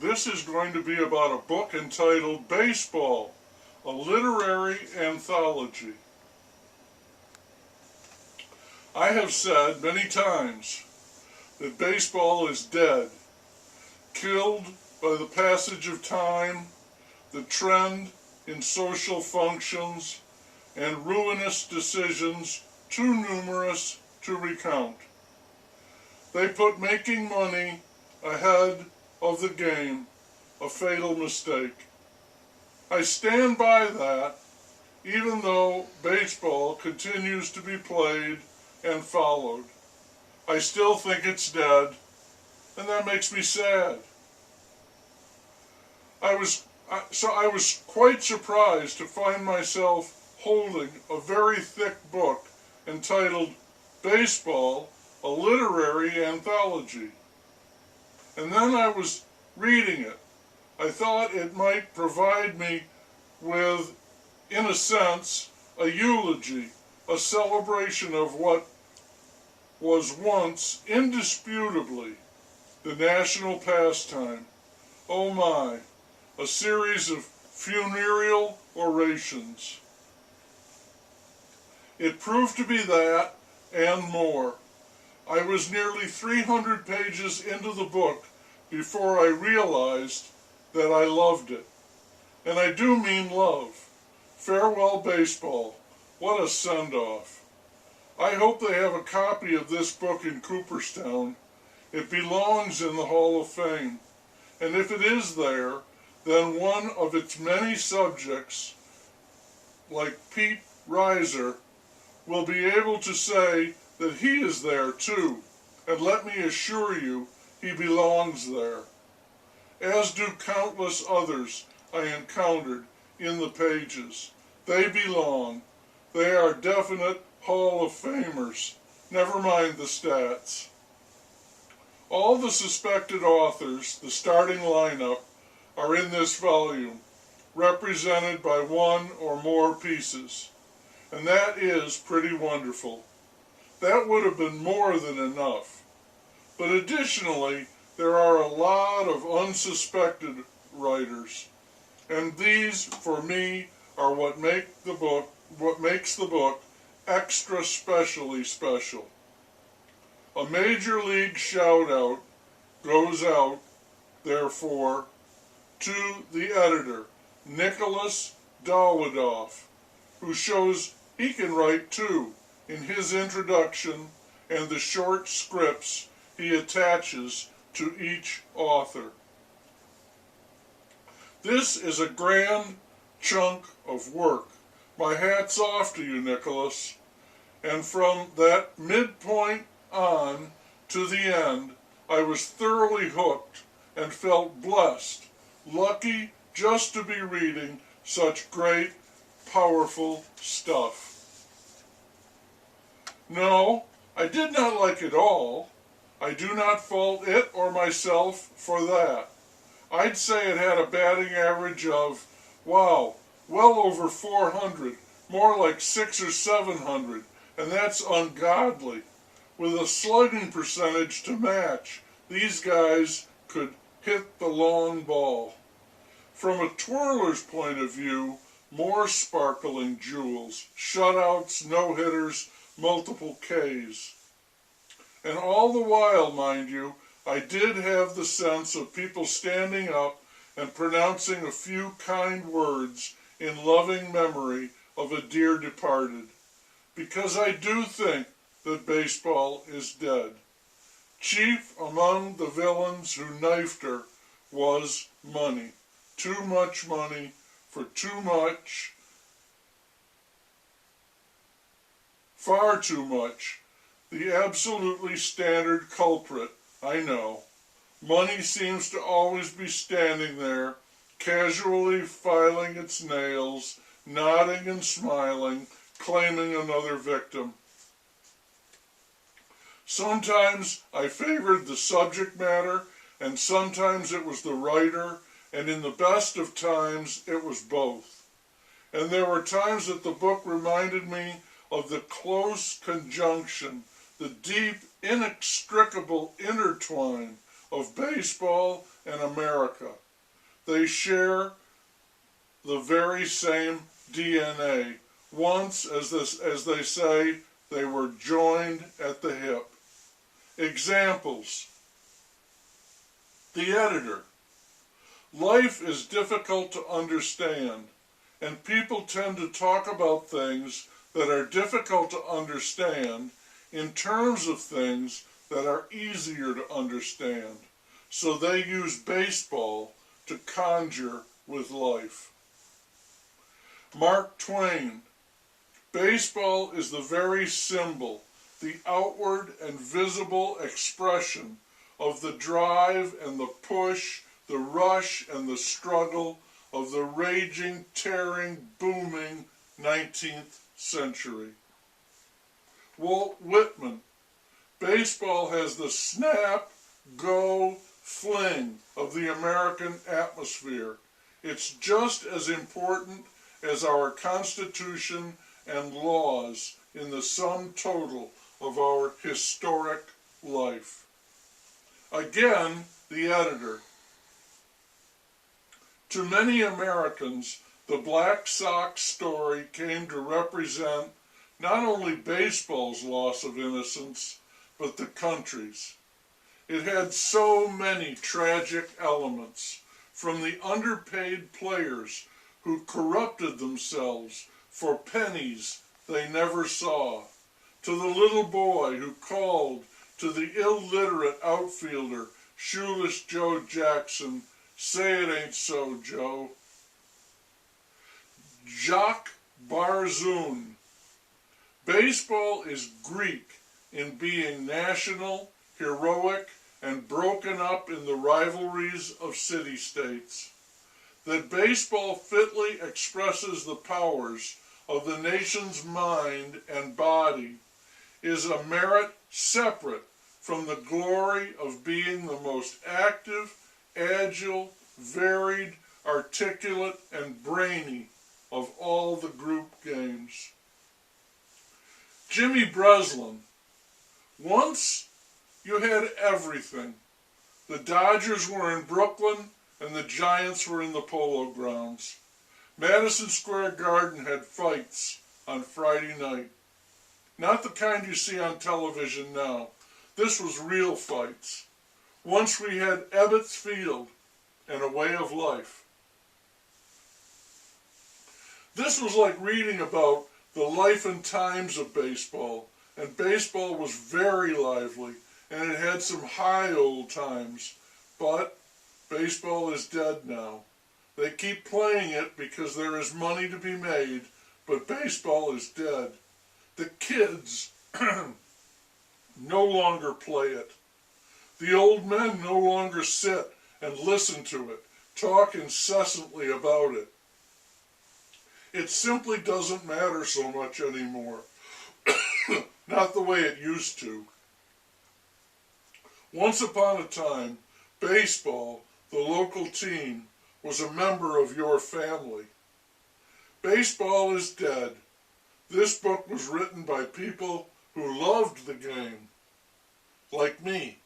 This is going to be about a book entitled Baseball, a literary anthology. I have said many times that baseball is dead, killed by the passage of time, the trend in social functions, and ruinous decisions too numerous to recount. They put making money ahead of the game, a fatal mistake. I stand by that, even though baseball continues to be played and followed. I still think it's dead, and that makes me sad. I was quite surprised to find myself holding a very thick book entitled Baseball, a Literary Anthology. And then I was reading it. I thought it might provide me with, in a sense, a eulogy, a celebration of what was once indisputably the national pastime. Oh my, a series of funereal orations. It proved to be that and more. I was nearly 300 pages into the book before I realized that I loved it. And I do mean love. Farewell Baseball. What a send-off. I hope they have a copy of this book in Cooperstown. It belongs in the Hall of Fame. And if it is there, then one of its many subjects, like Pete Reiser, will be able to say that he is there too. And let me assure you, he belongs there. As do countless others I encountered in the pages. They belong. They are definite Hall of Famers. Never mind the stats. All the suspected authors, the starting lineup, are in this volume, represented by one or more pieces. And that is pretty wonderful. That would have been more than enough. But additionally, there are a lot of unsuspected writers. And these, for me, are what makes the book extra specially special. A major league shout out goes out, therefore, to the editor, Nicholas Dawidoff, who shows he can write too in his introduction and the short scripts he attaches to each author. This is a grand chunk of work. My hat's off to you, Nicholas. And from that midpoint on to the end, I was thoroughly hooked and felt blessed, lucky just to be reading such great, powerful stuff. No, I did not like it all. I do not fault it or myself for that. I'd say it had a batting average of, wow, well over 400, more like 600 or 700, and that's ungodly. With a slugging percentage to match, these guys could hit the long ball. From a twirler's point of view, more sparkling jewels, shutouts, no-hitters, multiple Ks. And all the while, mind you, I did have the sense of people standing up and pronouncing a few kind words in loving memory of a dear departed. Because I do think that baseball is dead. Chief among the villains who knifed her was money. Too much money for too much, far too much. The absolutely standard culprit, I know. Money seems to always be standing there, casually filing its nails, nodding and smiling, claiming another victim. Sometimes I favored the subject matter, and sometimes it was the writer, and in the best of times it was both. And there were times that the book reminded me of the close conjunction, the deep, inextricable intertwine of baseball and America. They share the very same DNA. Once, as they say, they were joined at the hip. Examples. The editor. Life is difficult to understand, and people tend to talk about things that are difficult to understand in terms of things that are easier to understand. So they use baseball to conjure with life. Mark Twain. Baseball is the very symbol, the outward and visible expression of the drive and the push, the rush and the struggle of the raging, tearing, booming 19th century. Walt Whitman. Baseball has the snap, go, fling of the American atmosphere. It's just as important as our Constitution and laws in the sum total of our historic life. Again, the editor. To many Americans, the Black Sox story came to represent not only baseball's loss of innocence, but the country's. It had so many tragic elements, from the underpaid players who corrupted themselves for pennies they never saw, to the little boy who called to the illiterate outfielder, Shoeless Joe Jackson, "Say it ain't so, Joe." Jacques Barzun. Baseball is Greek in being national, heroic, and broken up in the rivalries of city-states. That baseball fitly expresses the powers of the nation's mind and body is a merit separate from the glory of being the most active, agile, varied, articulate, and brainy of all the group games. Jimmy Breslin. Once you had everything. The Dodgers were in Brooklyn and the Giants were in the Polo Grounds. Madison Square Garden had fights on Friday night. Not the kind you see on television now. This was real fights. Once we had Ebbets Field and a way of life. This was like reading about the life and times of baseball, and baseball was very lively, and it had some high old times, but baseball is dead now. They keep playing it because there is money to be made, but baseball is dead. The kids no longer play it. The old men no longer sit and listen to it, talk incessantly about it. It simply doesn't matter so much anymore. Not the way it used to. Once upon a time, baseball, the local team, was a member of your family. Baseball is dead. This book was written by people who loved the game, like me.